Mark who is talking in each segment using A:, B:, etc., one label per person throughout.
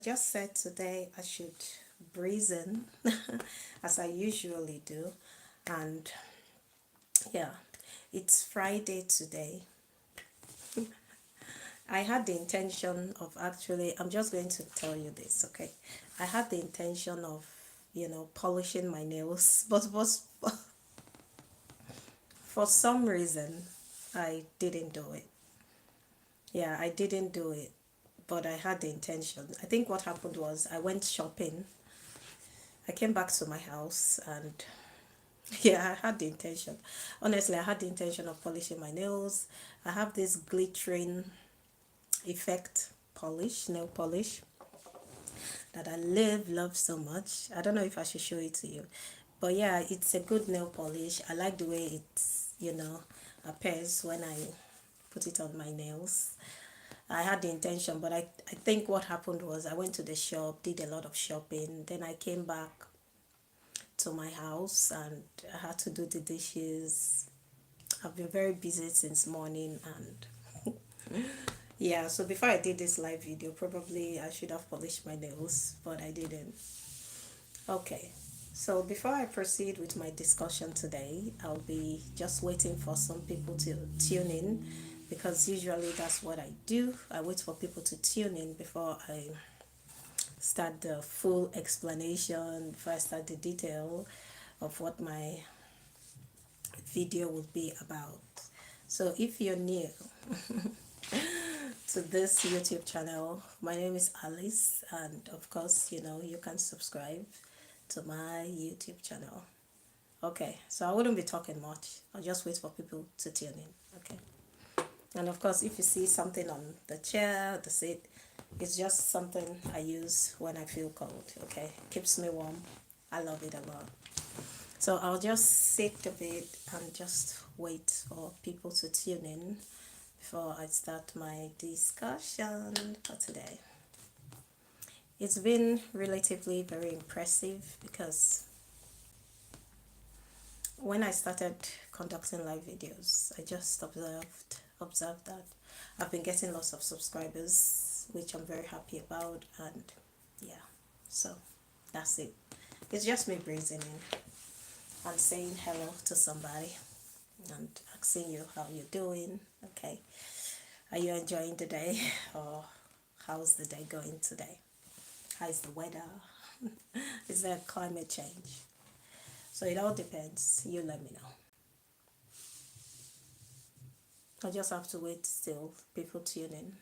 A: Just said today I should breeze in as I usually do. And yeah, it's Friday today. I had the intention of actually, I'm just going to tell you this, okay? I had the intention of, polishing my nails, but for some reason, I didn't do it. Yeah, I didn't do it, but I had the intention. I think what happened was I went shopping. I came back to my house and yeah, I had the intention. Honestly, I had the intention of polishing my nails. I have this glittering effect polish, nail polish that I love so much. I don't know if I should show it to you. But yeah, it's a good nail polish. I like the way appears when I put it on my nails. I had the intention, but I think what happened was I went to the shop, did a lot of shopping, then I came back to my house and I had to do the dishes. I've been very busy since morning and yeah, so before I did this live video, probably I should have polished my nails, but I didn't. Okay, so before I proceed with my discussion today, I'll be just waiting for some people to tune in because usually that's what I do. I wait for people to tune in before I start the full explanation, before I start the detail of what my video will be about. So if you're new to this YouTube channel, my name is Alice, and of course, you can subscribe to my YouTube channel. Okay, so I wouldn't be talking much. I'll just wait for people to tune in. Okay. And of course, if you see something on the chair, the seat, it's just something I use when I feel cold. Okay, keeps me warm. I love it a lot. So I'll just sit a bit and just wait for people to tune in before I start my discussion for today. It's been relatively very impressive because when I started conducting live videos, I just observed that I've been getting lots of subscribers, which I'm very happy about, and yeah, so that's it. It's just me breathing in and saying hello to somebody and asking you how you're doing. Okay, are you enjoying the day, or how's the day going today? How's the weather? Is there climate change? So it all depends. You let me know. I just have to wait till people tune in.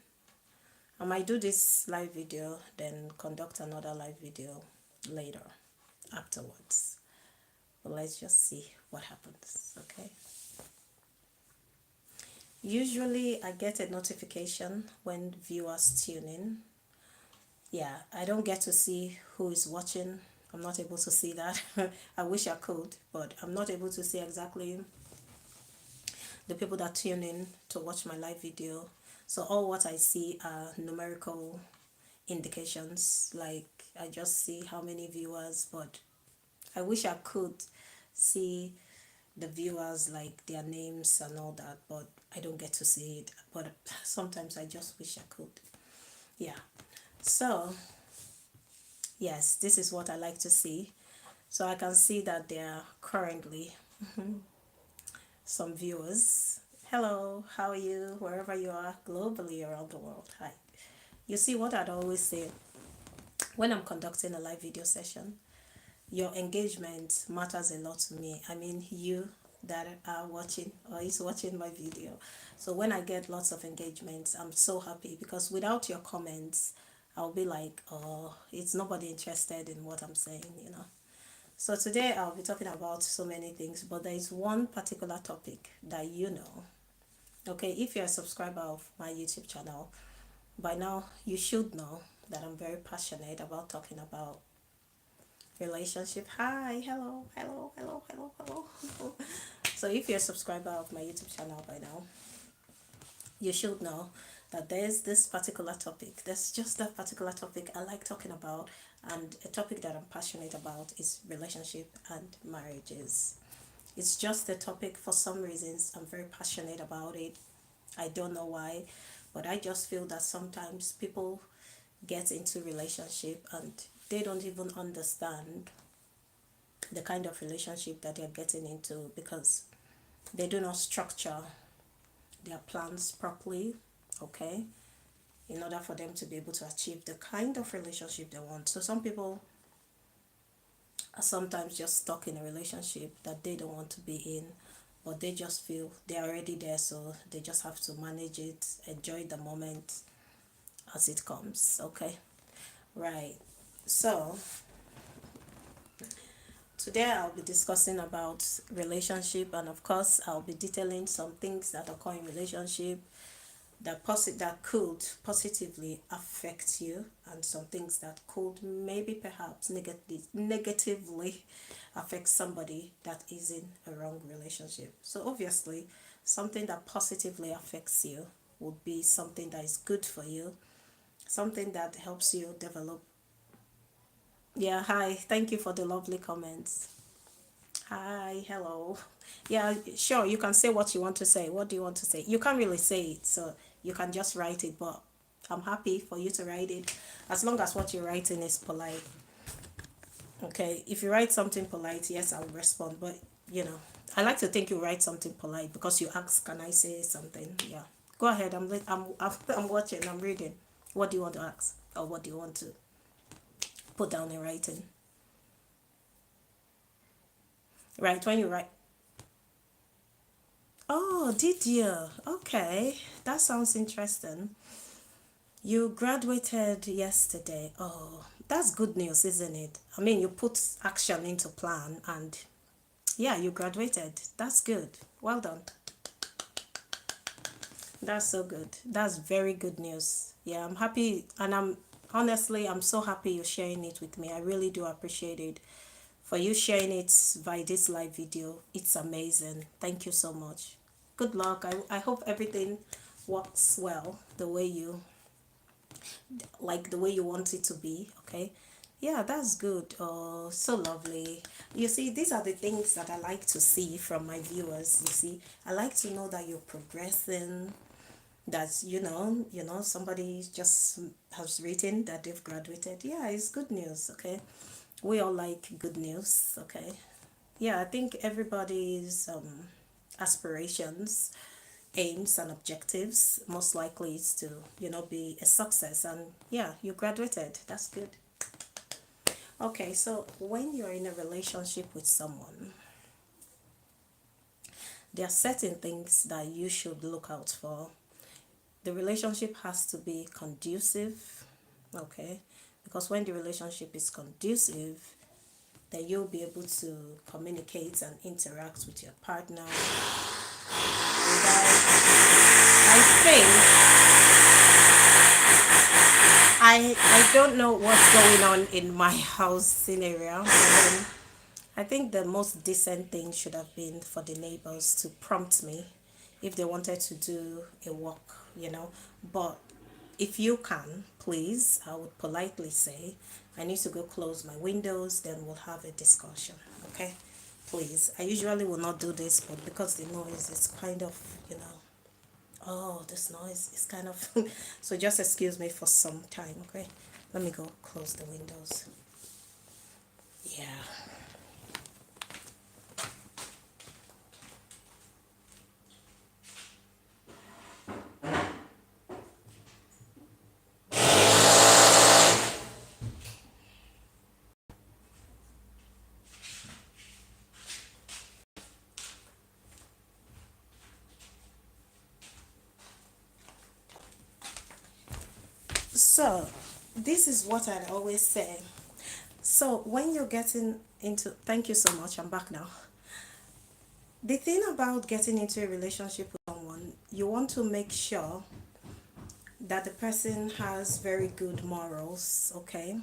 A: I might do this live video, then conduct another live video later, afterwards. But let's just see what happens, okay? Usually I get a notification when viewers tune in. Yeah, I don't get to see who is watching. I'm not able to see that. I wish I could, but I'm not able to see exactly the people that tune in to watch my live video. So all what I see are numerical indications. Like I just see how many viewers, but I wish I could see the viewers, like their names and all that, but I don't get to see it. But sometimes I just wish I could. Yeah. So yes, this is what I like to see. So I can see that there are currently some viewers. Hello, how are you? Wherever you are, globally around the world. Hi. You see what I'd always say when I'm conducting a live video session, your engagement matters a lot to me. I mean, you that are watching or is watching my video. So when I get lots of engagements, I'm so happy because without your comments, I'll be like, oh, it's nobody interested in what I'm saying. So today I'll be talking about so many things, but there is one particular topic that you know. Okay, if you're a subscriber of my YouTube channel, by now you should know that I'm very passionate about talking about relationship. Hi, hello. So if you're a subscriber of my YouTube channel by now, you should know that there's this particular topic. There's just that particular topic I like talking about, and a topic that I'm passionate about is relationship and marriages. It's just a topic for some reasons I'm very passionate about it. I don't know why, but I just feel that sometimes people get into relationship and they don't even understand the kind of relationship that they're getting into because they do not structure their plans properly, okay, in order for them to be able to achieve the kind of relationship they want. So some people are sometimes just stuck in a relationship that they don't want to be in, but they just feel they're already there, so they just have to manage it, enjoy the moment as it comes, okay? Right. So today I'll be discussing about relationship, and of course I'll be detailing some things that occur in relationship that could positively affect you, and some things that could maybe perhaps negatively affect somebody that is in a wrong relationship. So obviously something that positively affects you would be something that is good for you, something that helps you develop. Yeah, hi, thank you for the lovely comments. Hi, hello. Yeah, sure, you can say what you want to say. What do you want to say? You can't really say it, so you can just write it, but I'm happy for you to write it as long as what you're writing is polite. Okay, if you write something polite, yes, I'll respond, but you know, I like to think you write something polite because you ask, can I say something? Yeah. Go ahead. I'm watching, I'm reading. What do you want to ask? Or what do you want to put down in writing? Right, when you write. Oh, did you? Okay, that sounds interesting. You graduated yesterday. Oh, that's good news, isn't it? I mean, you put action into plan and yeah, you graduated. That's good. Well done. That's so good. That's very good news. Yeah, I'm happy and I'm honestly, I'm so happy you're sharing it with me. I really do appreciate it. For you sharing it by this live video, it's amazing. Thank you so much. Good luck. I hope everything works well the way you like the way you want it to be, okay? Yeah, that's good. Oh, so lovely. You see, these are the things that I like to see from my viewers. You see, I like to know that you're progressing, that somebody just has written that they've graduated. Yeah, it's good news, okay? We all like good news, okay? Yeah, I think everybody's aspirations, aims and objectives most likely is to be a success, and yeah, you graduated. That's good. Okay, so when you're in a relationship with someone, there are certain things that you should look out for. The relationship has to be conducive, okay? Because when the relationship is conducive, then you'll be able to communicate and interact with your partner without, I think, I don't know what's going on in my house scenario. I think the most decent thing should have been for the neighbors to prompt me if they wanted to do a walk. But if you can, please, I would politely say, I need to go close my windows, then we'll have a discussion, okay? Please. I usually will not do this, but because the noise is kind of, oh, this noise is kind of, so just excuse me for some time, okay? Let me go close the windows. Yeah. So, this is what I always say. So, when you're getting into, thank you so much, I'm back now. The thing about getting into a relationship with someone, you want to make sure that the person has very good morals, okay?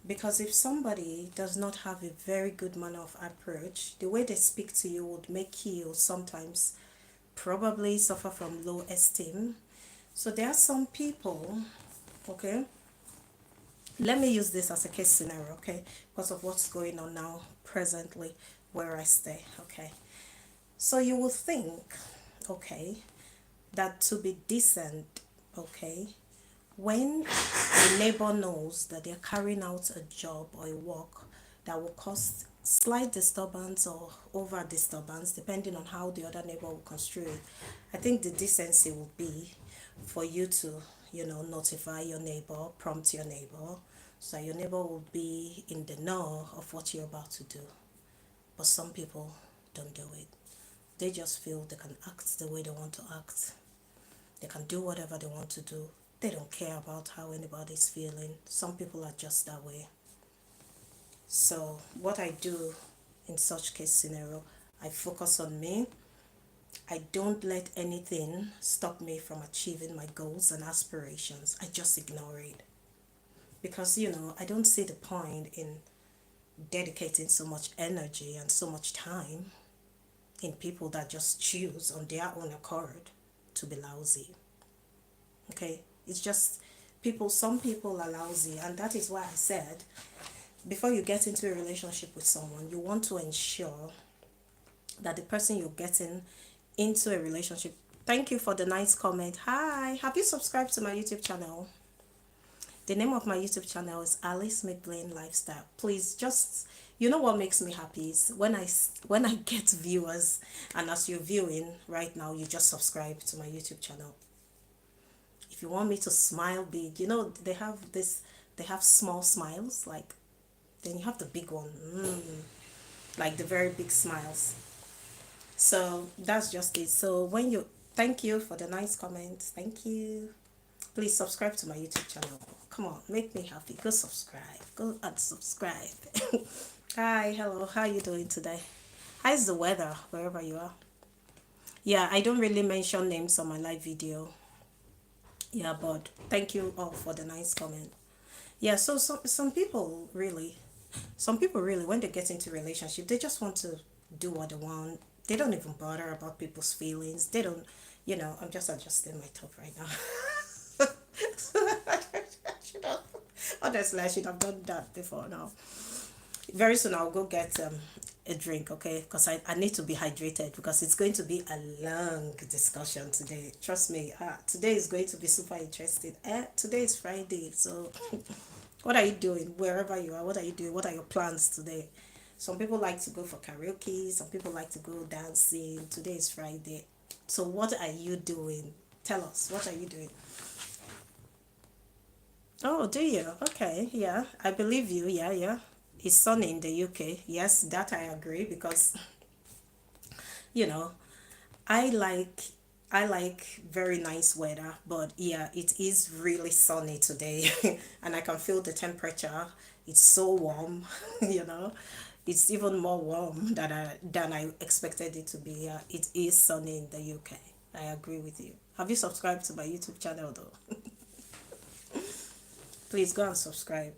A: Because if somebody does not have a very good manner of approach, the way they speak to you would make you sometimes probably suffer from low esteem. So there are some people, okay? Let me use this as a case scenario, okay? Because of what's going on now presently where I stay, okay? So you will think, okay, that to be decent, okay, when a neighbor knows that they're carrying out a job or a work that will cause slight disturbance or over disturbance, depending on how the other neighbor will construe it, I think the decency will be for you to, notify your neighbor, prompt your neighbor, so that your neighbor will be in the know of what you're about to do. But some people don't do it. They just feel they can act the way they want to act. They can do whatever they want to do. They don't care about how anybody's feeling. Some people are just that way. So what I do in such case scenario, I focus on me. I don't let anything stop me from achieving my goals and aspirations. I just ignore it. Because, I don't see the point in dedicating so much energy and so much time in people that just choose on their own accord to be lousy. Okay? It's just some people are lousy, and that is why I said before you get into a relationship with someone, you want to ensure that the person you're getting into a relationship. Thank you for the nice comment. Hi, have you subscribed to my YouTube channel? The name of my YouTube channel is Alice McBlain Lifestyle. Please just, what makes me happy is when I get viewers, and as you're viewing right now, you just subscribe to my YouTube channel. If you want me to smile big, they have small smiles, like, then you have the big one, like the very big smiles. So that's just it. So thank you for the nice comments. Thank you. Please subscribe to my YouTube channel. Come on, make me happy. Go subscribe. Go and subscribe. Hi, hello. How are you doing today? How's the weather wherever you are? Yeah, I don't really mention names on my live video. Yeah, but thank you all for the nice comment. Yeah, so some people really, when they get into a relationship, they just want to do what they want. They don't even bother about people's feelings. They don't, I'm just adjusting my top right now. Honestly, I should have done that before now. Very soon I'll go get a drink, okay? Because I need to be hydrated, because it's going to be a long discussion today. Trust me, today is going to be super interesting. Today is Friday, so what are you doing wherever you are? What are you doing? What are your plans today? Some people like to go for karaoke. Some people like to go dancing. Today is Friday. So what are you doing? Tell us. What are you doing? Oh, do you? Okay, yeah. I believe you. Yeah, yeah. It's sunny in the UK. Yes, that I agree, because you know, I like I like very nice weather, but yeah, it is really sunny today and I can feel the temperature. It's so warm, you know. It's even more warm than I expected it to be. Yeah, it is sunny in the UK. I agree with you. Have you subscribed to my YouTube channel though? Please go and subscribe.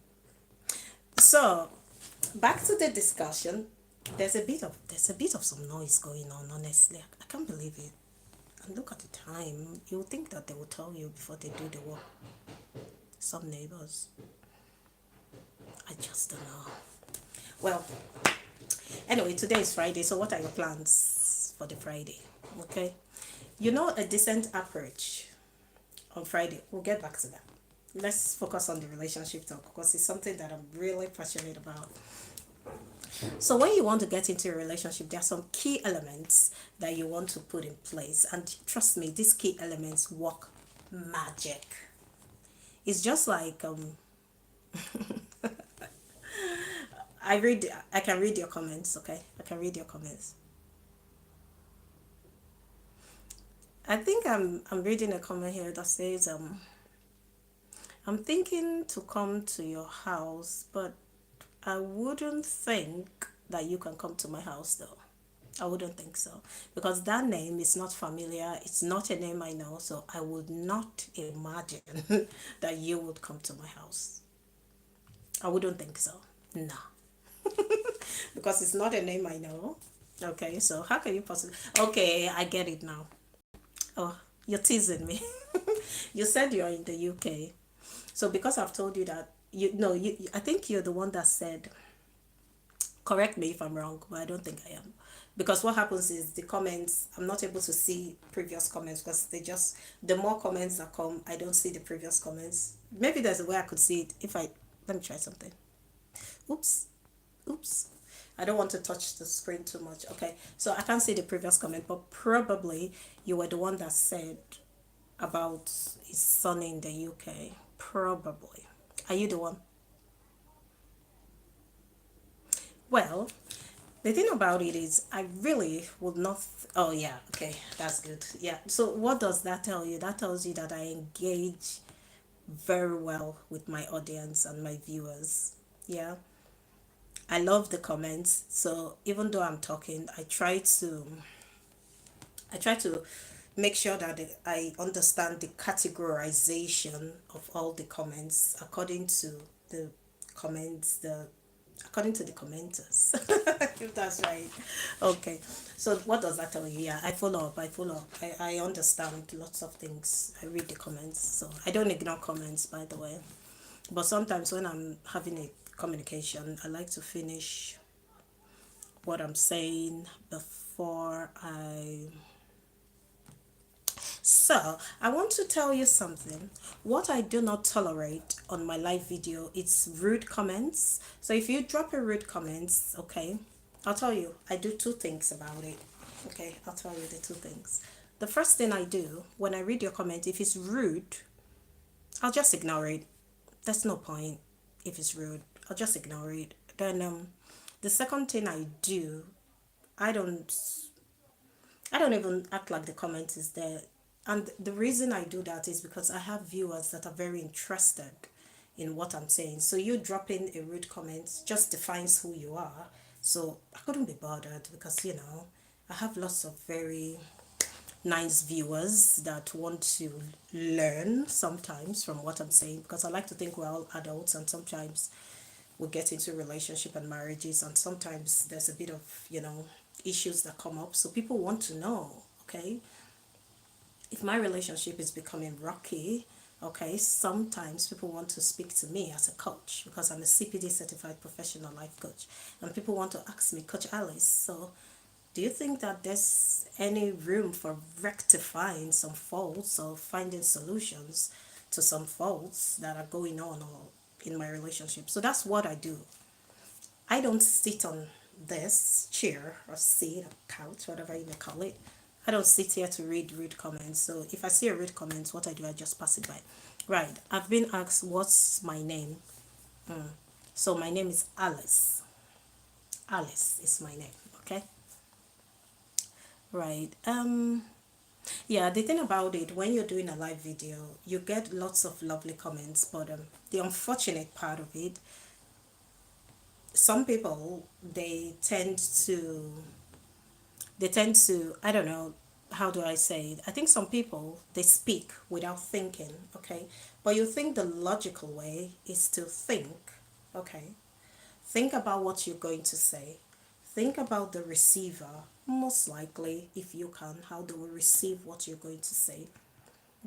A: So, back to the discussion. There's a bit of some noise going on, honestly. I can't believe it. And look at the time. You would think that they will tell you before they do the work. Some neighbors. I just don't know. Well, anyway, today is Friday, so what are your plans for the Friday? Okay. A decent approach on Friday. We'll get back to that. Let's focus on the relationship talk, because it's something that I'm really passionate about. So when you want to get into a relationship, there are some key elements that you want to put in place. And trust me, these key elements work magic. It's just like I can read your comments, okay? I can read your comments. I think I'm reading a comment here that says I'm thinking to come to your house, but I wouldn't think that you can come to my house though. I wouldn't think so, because that name is not familiar. It's not a name I know, so I would not imagine that you would come to my house. I wouldn't think so. No. Because it's not a name I know. Okay, so how can you possibly? Okay, I get it now. Oh, you're teasing me. You said you're in the UK. So because I've told you that, I think you're the one that said, correct me if I'm wrong, but I don't think I am. because what happens is the comments, I'm not able to see previous comments because they just, the more comments that come, I don't see the previous comments. Maybe there's a way I could see it if I, let me try something. Oops. Oops. I don't want to touch the screen too much. Okay, so I can't see the previous comment, but probably you were the one that said about it's sunny in the UK. Probably. Are you the one? Well, the thing about it is, I really would not. Oh, yeah, okay, that's good. Yeah, so what does that tell you? That tells you that I engage very well with my audience and my viewers. Yeah, I love the comments. So even though I'm talking, I try to make sure that I understand the categorization of all the comments according to the comments, the according to the commenters. If that's right. Okay. So what does that tell you? Yeah, I follow up. I follow up. I understand lots of things. I read the comments. So I don't ignore comments, by the way. But sometimes when I'm having a communication, I like to finish what I'm saying before I. So, I want to tell you something. What I do not tolerate on my live video is rude comments. So, if you drop a rude comments, okay, I'll tell you, I do two things about it. Okay, I'll tell you the two things. The first thing I do when I read your comment, if it's rude, I'll just ignore it. There's no point if it's rude. I'll just ignore it. Then the second thing I do, I don't I don't even act like the comment is there. And the reason I do that is because I have viewers that are very interested in what I'm saying. So you dropping a rude comment just defines who you are. So I couldn't be bothered because, I have lots of very nice viewers that want to learn sometimes from what I'm saying, because I like to think we're all adults, and sometimes we get into relationship and marriages, and sometimes there's a bit of, issues that come up. So people want to know, okay, if my relationship is becoming rocky, okay, sometimes people want to speak to me as a coach because I'm a CPD certified professional life coach. And people want to ask me, Coach Alice, so do you think that there's any room for rectifying some faults or finding solutions to some faults that are going on or in my relationship? So that's what I do. I don't sit on this chair or seat or couch, whatever you may call it. I don't sit here to read rude comments. So if I see a rude comment, what I do, I just pass it by. Right. I've been asked what's my name. So my name is Alice. Alice is my name. Okay. Right. Yeah, the thing about it, when you're doing a live video, you get lots of lovely comments, but the unfortunate part of it, some people they tend to I don't know, how do I say it? I think some people they speak without thinking, okay? But you think the logical way is to think, okay? Think about what you're going to say. Think about the receiver. Most likely, if you can, how they will receive what you're going to say.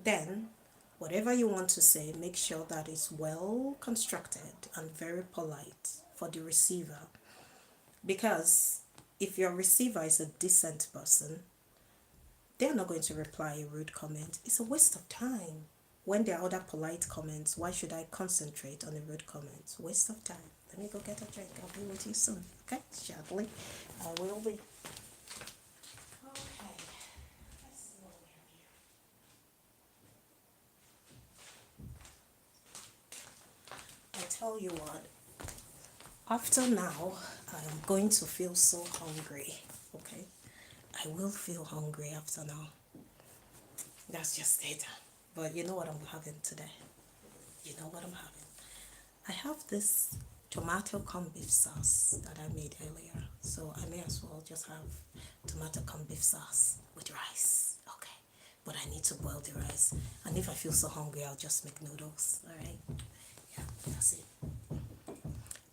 A: Then, whatever you want to say, make sure that it's well constructed and very polite for the receiver. Because if your receiver is a decent person, they're not going to reply a rude comment. It's a waste of time. When there are other polite comments, why should I concentrate on a rude comment? Waste of time. Let me go get a drink. I'll be with you soon. Okay? Shortly. I will be. Okay. Let's see what we have here. I tell you what, after now, I am going to feel so hungry. Okay? I will feel hungry after now. That's just it. But you know what I'm having today? You know what I'm having? I have this tomato corned beef sauce that I made earlier. So I may as well just have tomato corned beef sauce with rice. Okay. But I need to boil the rice. And if I feel so hungry, I'll just make noodles. Alright? Yeah, that's it.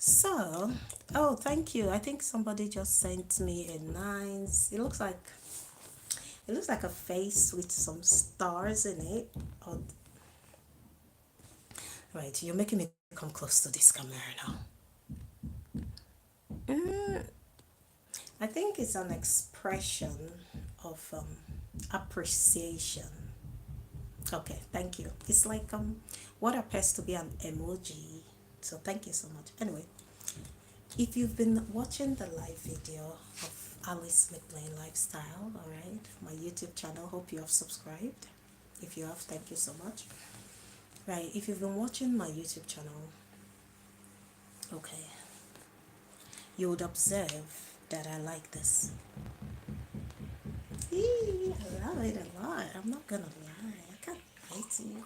A: So, oh, thank you. I think somebody just sent me a nice, it looks like a face with some stars in it. Oh, right, you're making me come close to this camera now. I think it's an expression of appreciation. Okay, thank you. It's like what appears to be an emoji. So thank you so much. Anyway, if you've been watching the live video of Alice McLean Lifestyle, all right, my YouTube channel, hope you have subscribed. If you have, thank you so much. Right, if you've been watching my YouTube channel, okay, you would observe that I like this. I love it a lot. I'm not gonna lie. I can't lie to you.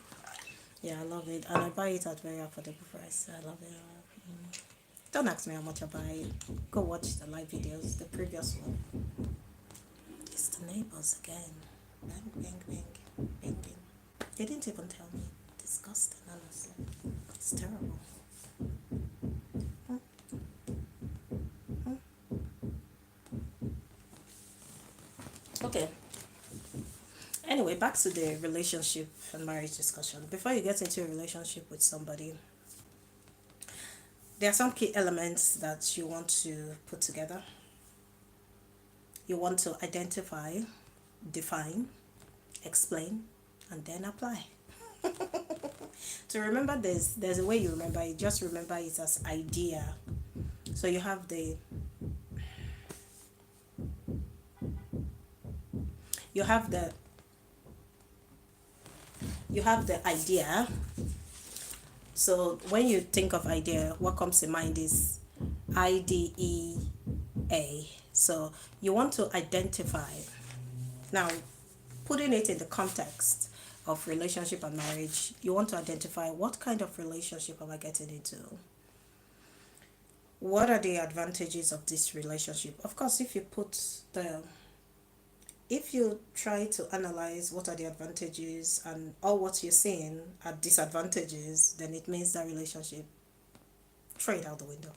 A: Yeah, I love it, and I buy it at very affordable price. I love it. Don't ask me how much I buy it. Go watch the live videos, the previous one. It's the neighbors again. Bang, bang, bang, bang, bang. They didn't even tell me. Disgusting, honestly. It's terrible. Okay. Anyway, back to the relationship and marriage discussion. Before you get into a relationship with somebody, there are some key elements that you want to put together. You want to identify, define, explain, and then apply. To remember this, there's a way you remember it. Just remember it as idea. So you have the you have the you have the idea. So when you think of idea, what comes to mind is IDEA. So you want to identify. Now, putting it in the context of relationship and marriage, you want to identify what kind of relationship am I getting into? What are the advantages of this relationship? Of course, if you try to analyze what are the advantages and all what you're seeing are disadvantages, then it means that relationship, throw it out the window.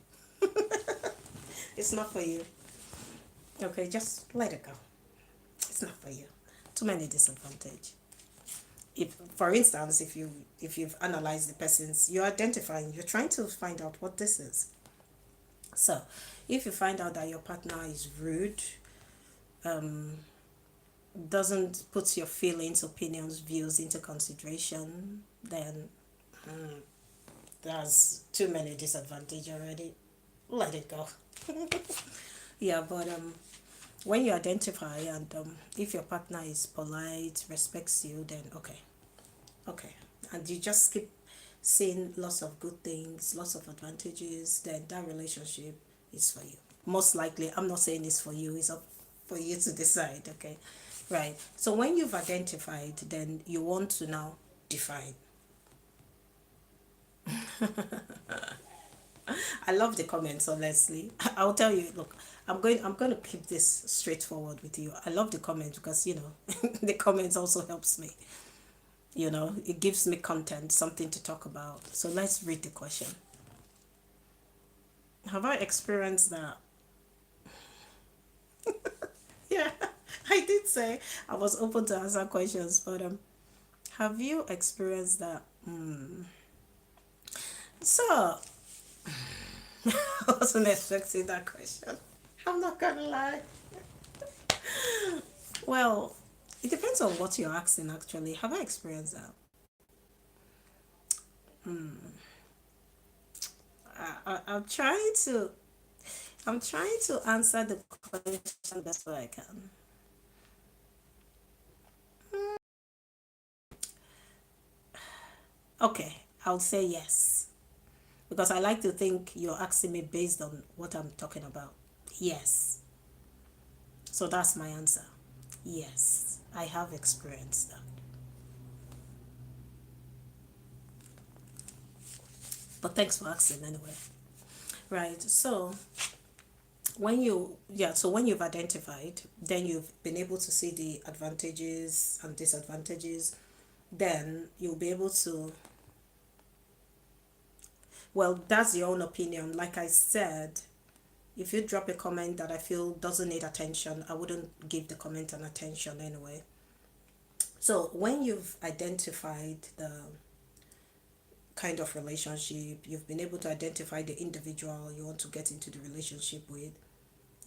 A: It's not for you. Okay, just let it go. It's not for you. Too many disadvantage. If, for instance, if you've analyzed the person's, you're identifying, you're trying to find out what this is. So, if you find out that your partner is rude, doesn't put your feelings, opinions, views into consideration, then there's too many disadvantages already. Let it go. Yeah, but when you identify and if your partner is polite, respects you, then okay, and you just keep seeing lots of good things, lots of advantages, then that relationship is for you. Most likely, I'm not saying it's for you, it's up for you to decide, okay? Right. So when you've identified, then you want to now define. I love the comments, honestly. I'll tell you, look, I'm going to keep this straightforward with you. I love the comments because, the comments also helps me. It gives me content, something to talk about. So let's read the question. Have I experienced that? Yeah, I did say I was open to answer questions, but have you experienced that? So, I wasn't expecting that question. I'm not gonna lie. Well, it depends on what you're asking actually. Have I experienced that? I'm trying to answer the question best way I can. Okay, I'll say yes. Because I like to think you're asking me based on what I'm talking about. Yes. So that's my answer. Yes, I have experienced that. But thanks for asking anyway. Right. So when you've identified, then you've been able to see the advantages and disadvantages, then you'll be able to, well, that's your own opinion. Like I said, if you drop a comment that I feel doesn't need attention, I wouldn't give the comment an attention anyway. So when you've identified the kind of relationship, you've been able to identify the individual you want to get into the relationship with,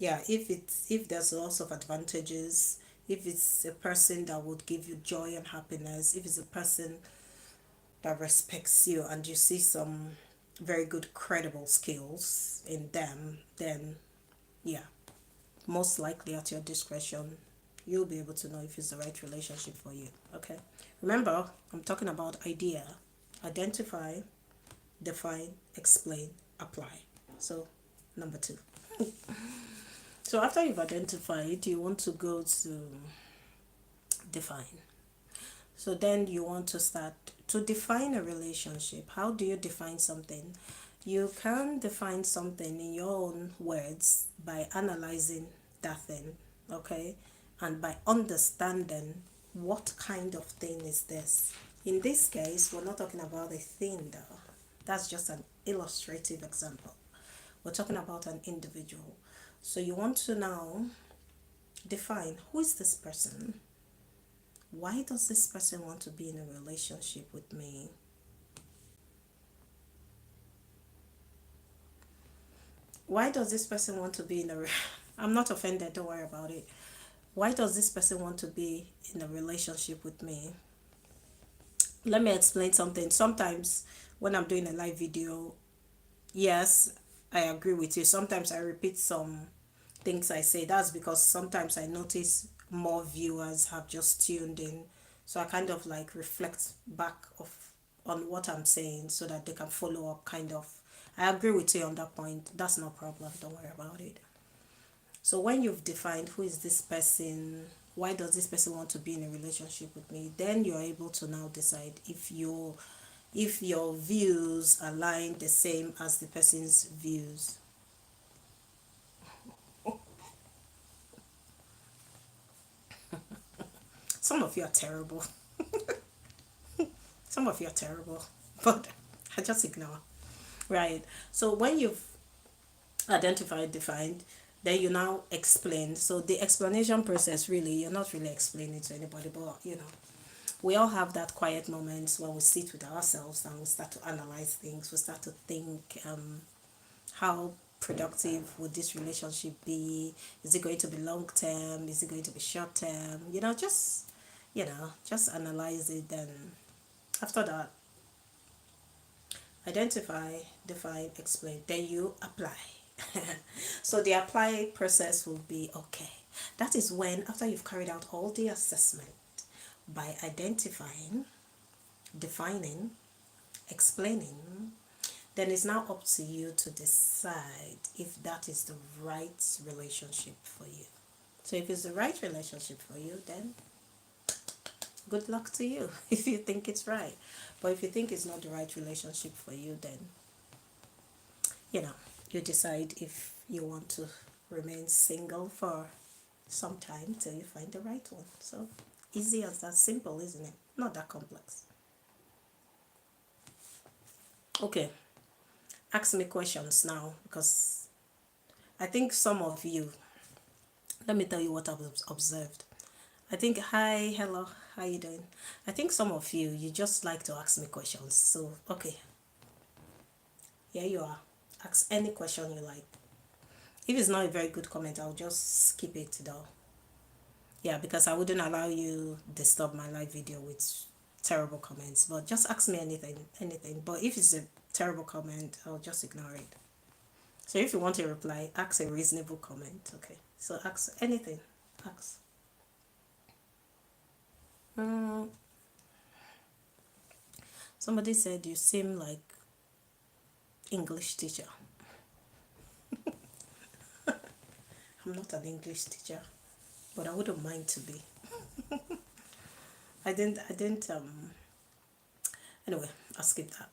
A: Yeah, if there's lots of advantages, if it's a person that would give you joy and happiness, if it's a person that respects you and you see some very good credible skills in them, then yeah, most likely at your discretion, you'll be able to know if it's the right relationship for you. Okay. Remember, I'm talking about idea. Identify, define, explain, apply. So, number two. So, after you've identified, you want to go to define. So, then you want to start to define a relationship. How do you define something? You can define something in your own words by analyzing that thing, okay? And by understanding what kind of thing is this. In this case, we're not talking about a thing though. That's just an illustrative example. We're talking about an individual. So you want to now define who is this person? Why does this person want to be in a relationship with me? Why does this person want to be in a I'm not offended, don't worry about it. Why does this person want to be in a relationship with me? Let me explain something. Sometimes when I'm doing a live video, yes, I agree with you. Sometimes I repeat some things I say. That's because sometimes I notice more viewers have just tuned in. So I kind of like reflect back of on what I'm saying so that they can follow up kind of. I agree with you on that point. That's no problem. Don't worry about it. So when you've defined who is this person, why does this person want to be in a relationship with me, then you're able to now decide if your views align the same as the person's views. Some of you are terrible. Some of you are terrible. But I just ignore. Right. So when you've identified, defined, then you now explain. So the explanation process, really, you're not really explaining to anybody, but we all have that quiet moments when we sit with ourselves and we start to analyze things. We start to think, how productive would this relationship be? Is it going to be long term? Is it going to be short term? Just analyze it. Then after that, identify, define, explain. Then you apply. So the apply process will be okay. That is when, after you've carried out all the assessment by identifying, defining, explaining, then it's now up to you to decide if that is the right relationship for you. So if it's the right relationship for you, then good luck to you if you think it's right. But if you think it's not the right relationship for you, then you know, you decide if you want to remain single for some time till you find the right one. So easy as that, simple, isn't it? Not that complex. Okay, ask me questions now because I think some of you, let me tell you what I've observed. I think, hi, hello, how you doing? I think some of you, you just like to ask me questions. So, okay, here you are. Ask any question you like. If it's not a very good comment, I'll just skip it though. Yeah, because I wouldn't allow you disturb my live video with terrible comments. But just ask me anything. But if it's a terrible comment, I'll just ignore it. So if you want a reply, ask a reasonable comment. Okay. So ask anything. Ask. Somebody said you seem like English teacher. I'm not an English teacher, but I wouldn't mind to be. I didn't anyway, I'll skip that.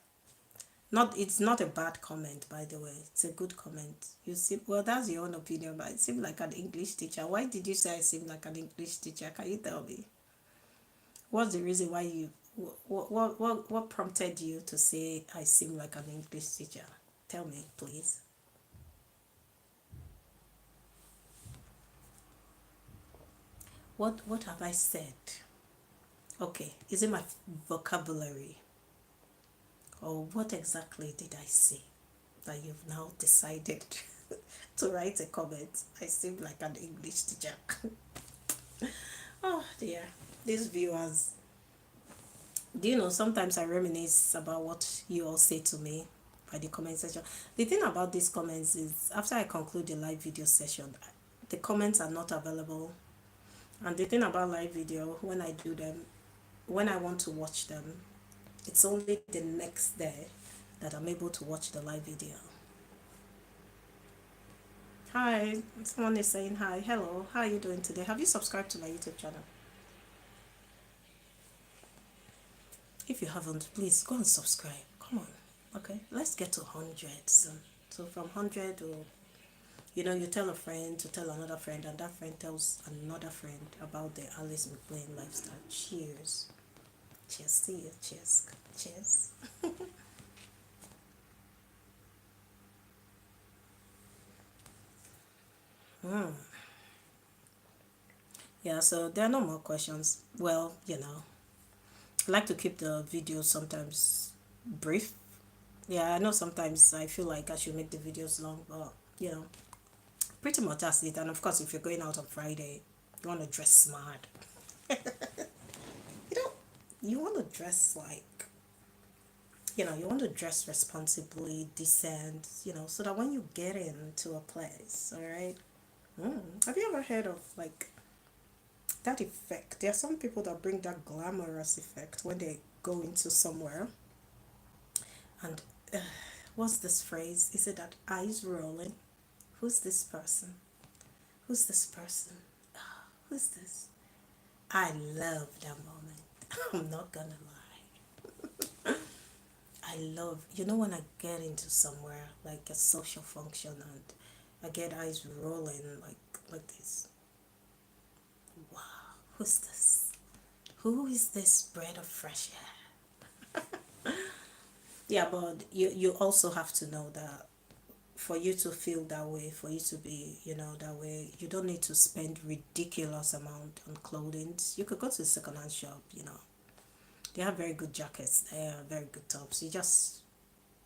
A: It's not a bad comment, by the way. It's a good comment. You seem, well, that's your own opinion, but I seem like an English teacher. Why did you say I seem like an English teacher? Can you tell me? What's the reason why you what prompted you to say I seem like an English teacher? Tell me, please. What have I said? Okay, is it my vocabulary? Or what exactly did I say that you've now decided to write a comment. I seem like an English teacher. Oh dear, these viewers. Do you know, sometimes I reminisce about what you all say to me by the comment section. The thing about these comments is after I conclude the live video session, the comments are not available. And the thing about live video, when I do them, when I want to watch them, it's only the next day that I'm able to watch the live video. Hi, someone is saying hi. Hello, how are you doing today? Have you subscribed to my YouTube channel? If you haven't, please go and subscribe. Come on. Okay, let's get to 100 soon. So from 100 to, you tell a friend to tell another friend, and that friend tells another friend about the Alice McLean lifestyle. Cheers. Cheers to you. Cheers. Cheers. Yeah, so there are no more questions. Well, I like to keep the videos sometimes brief. Yeah, I know sometimes I feel like I should make the videos long, but pretty much that's it. And of course, if you're going out on Friday, you want to dress smart. You know, you want to dress like, you want to dress responsibly, decent, so that when you get into a place, all right? Have you ever heard of like that effect? There are some people that bring that glamorous effect when they go into somewhere. And what's this phrase? Is it that eyes rolling? Who's this person? Who's this person? Who's this? I love that moment. I'm not gonna lie. I love, when I get into somewhere like a social function and I get eyes rolling like this. Wow, who's this? Who is this breath of fresh air? Yeah, but you also have to know that for you to feel that way, for you to be, that way, you don't need to spend ridiculous amount on clothing. You could go to a second-hand shop. They have very good jackets there, very good tops. You just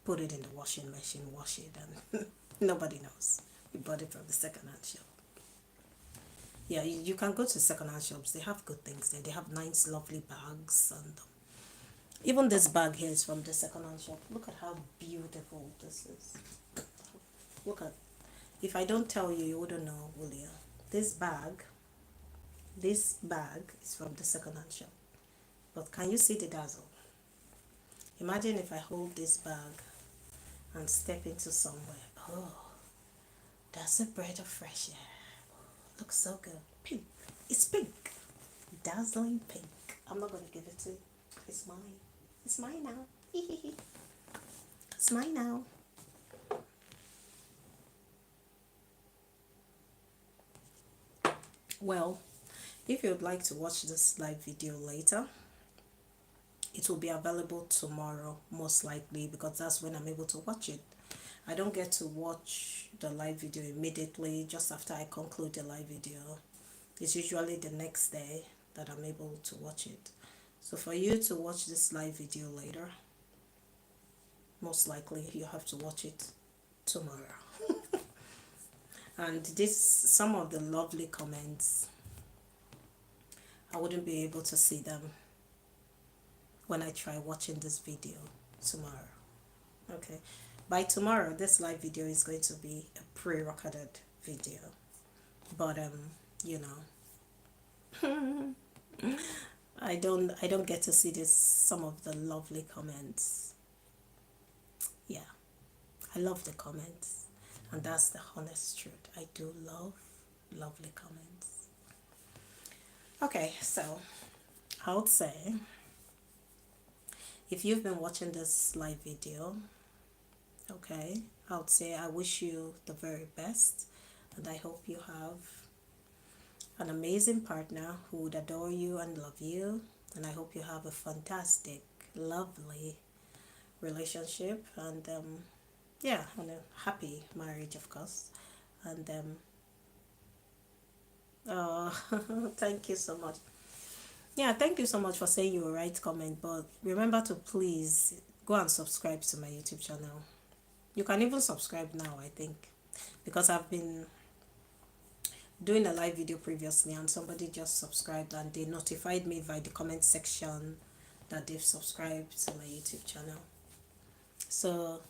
A: put it in the washing machine, wash it, and nobody knows. You bought it from the second-hand shop. Yeah, you can go to second-hand shops. They have good things there. They have nice, lovely bags, and even this bag here is from the second-hand shop. Look at how beautiful this is. Look at. If I don't tell you, you wouldn't know, will you? This bag, this bag is from the second-hand shop. But can you see the dazzle? Imagine if I hold this bag and step into somewhere. Oh, that's a breath of fresh air. Looks so good. Pink. It's pink. Dazzling pink. I'm not going to give it to you. It's mine. It's mine now. It's mine now. Well, if you'd like to watch this live video later, it will be available tomorrow, most likely, because that's when I'm able to watch it. I don't get to watch the live video immediately just after I conclude the live video. It's usually the next day that I'm able to watch it. So for you to watch this live video later, most likely you have to watch it tomorrow. And some of the lovely comments, I wouldn't be able to see them when I try watching this video tomorrow. Okay, by tomorrow this live video is going to be a pre-recorded video, but I don't get to see some of the lovely comments. Yeah, I love the comments, and that's the honest truth. I do love lovely comments. Okay, so I would say, if you've been watching this live video, okay, I would say I wish you the very best, and I hope you have an amazing partner who would adore you and love you, and I hope you have a fantastic, lovely relationship, and yeah, and a happy marriage, of course. And oh, thank you so much. Yeah, thank you so much for saying you will write comment, but remember to please go and subscribe to my YouTube channel. You can even subscribe now, I think. because I've been doing a live video previously and somebody just subscribed and they notified me via the comment section that they've subscribed to my YouTube channel. So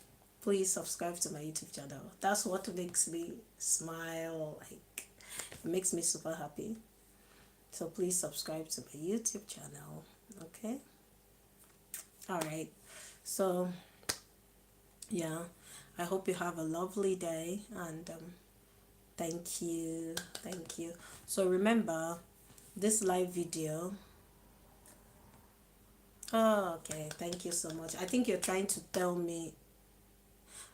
A: please subscribe to my YouTube channel. That's what makes me smile, like it makes me super happy. So please subscribe to my YouTube channel. Okay, all right. So yeah, I hope you have a lovely day, and thank you. So remember, this live video, oh, okay, thank you so much. I think you're trying to tell me,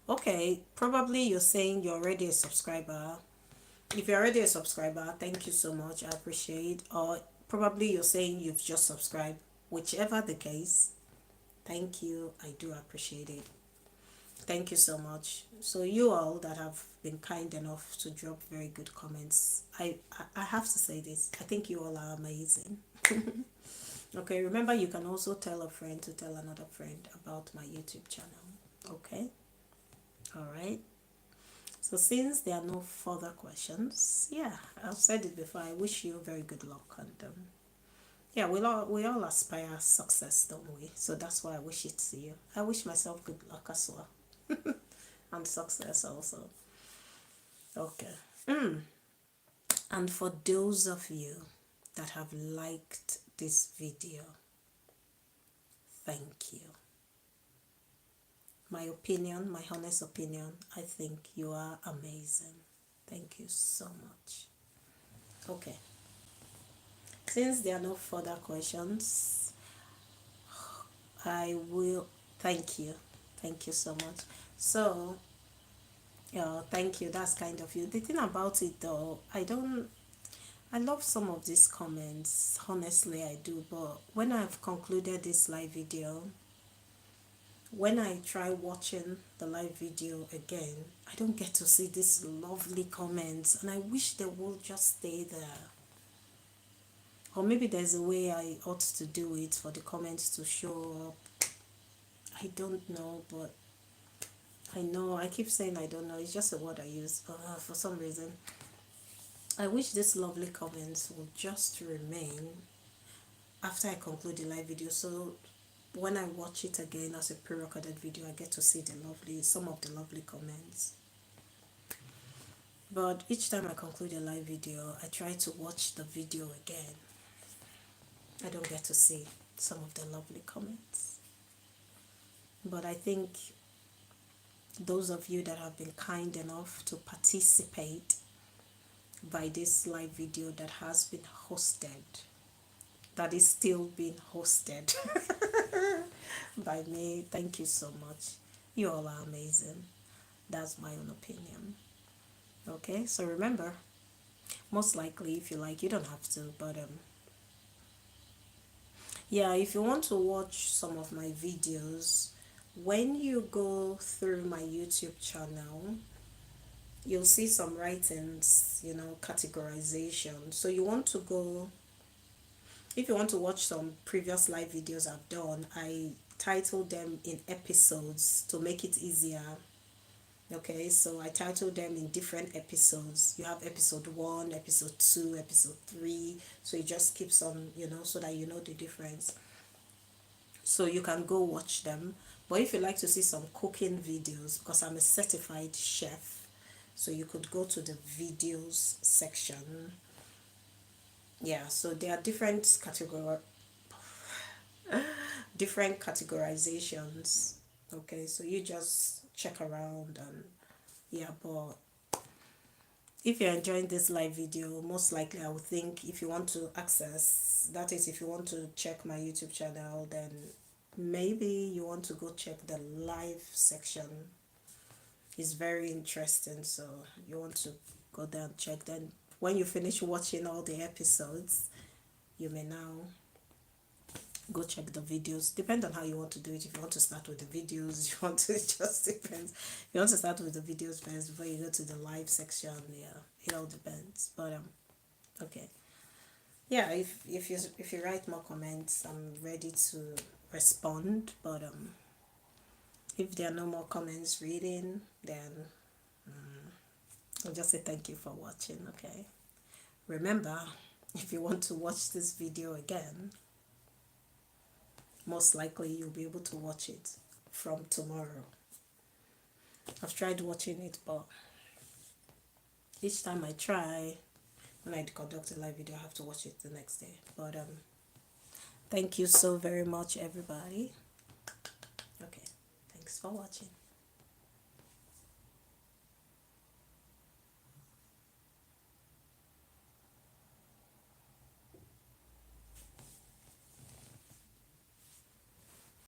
A: okay, probably you're saying you're already a subscriber. If you're already a subscriber, thank you so much, I appreciate. Or probably you're saying you've just subscribed. Whichever the case, thank you, I do appreciate it. Thank you so much. So you all that have been kind enough to drop very good comments, I have to say this, I think you all are amazing. Okay, remember you can also tell a friend to tell another friend about my YouTube channel. Okay, all right. So since there are no further questions, yeah, I've said it before, I wish you very good luck, and yeah, we all aspire success, don't we? So that's why I wish it to you. I wish myself good luck as well. And success also. Okay. And for those of you that have liked this video, thank you. My opinion, my honest opinion, I think you are amazing. Thank you so much. Okay. Since there are no further questions, I will thank you. Thank you so much. So, yeah, thank you. That's kind of you. The thing about it though, I love some of these comments. Honestly, I do. But when I've concluded this live video, when I try watching the live video again, I don't get to see these lovely comments, and I wish they would just stay there. Or maybe there's a way I ought to do it for the comments to show up. I don't know, but I know I keep saying I don't know. It's just a word I use for some reason. I wish these lovely comments would just remain after I conclude the live video, so when I watch it again as a pre-recorded video, I get to see some of the lovely comments. But each time I conclude a live video, I try to watch the video again. I don't get to see some of the lovely comments. But I think those of you that have been kind enough to participate by this live video that has been hosted, that is still being hosted by me, thank you so much. You all are amazing. That's my own opinion. Okay, so remember, most likely if you like, you don't have to, but yeah, if you want to watch some of my videos, when you go through my YouTube channel, you'll see some writings, categorization. So you want to go, if you want to watch some previous live videos I've done, I titled them in episodes to make it easier. Okay, so I titled them in different episodes. You have episode 1, episode 2, episode 3. So it just keeps on, so that you know the difference. So you can go watch them. But if you like to see some cooking videos, because I'm a certified chef, so you could go to the videos section. Yeah, so there are different categorizations. Okay, so you just check around, and yeah, but if you're enjoying this live video, most likely I would think if you want to access, that is if you want to check my YouTube channel, then maybe you want to go check the live section. It's very interesting, so you want to go there and check. Then when you finish watching all the episodes, you may now go check the videos. Depend on how you want to do it. If you want to start with the videos, you want to, it just depends. If you want to start with the videos first before you go to the live section, yeah, it all depends. But okay, yeah, if you write more comments, I'm ready to respond. But if there are no more comments reading, then I'll just say thank you for watching, okay? Remember, if you want to watch this video again, most likely you'll be able to watch it from tomorrow. I've tried watching it, but each time I try, when I conduct a live video, I have to watch it the next day. But thank you so very much, everybody. Okay, thanks for watching.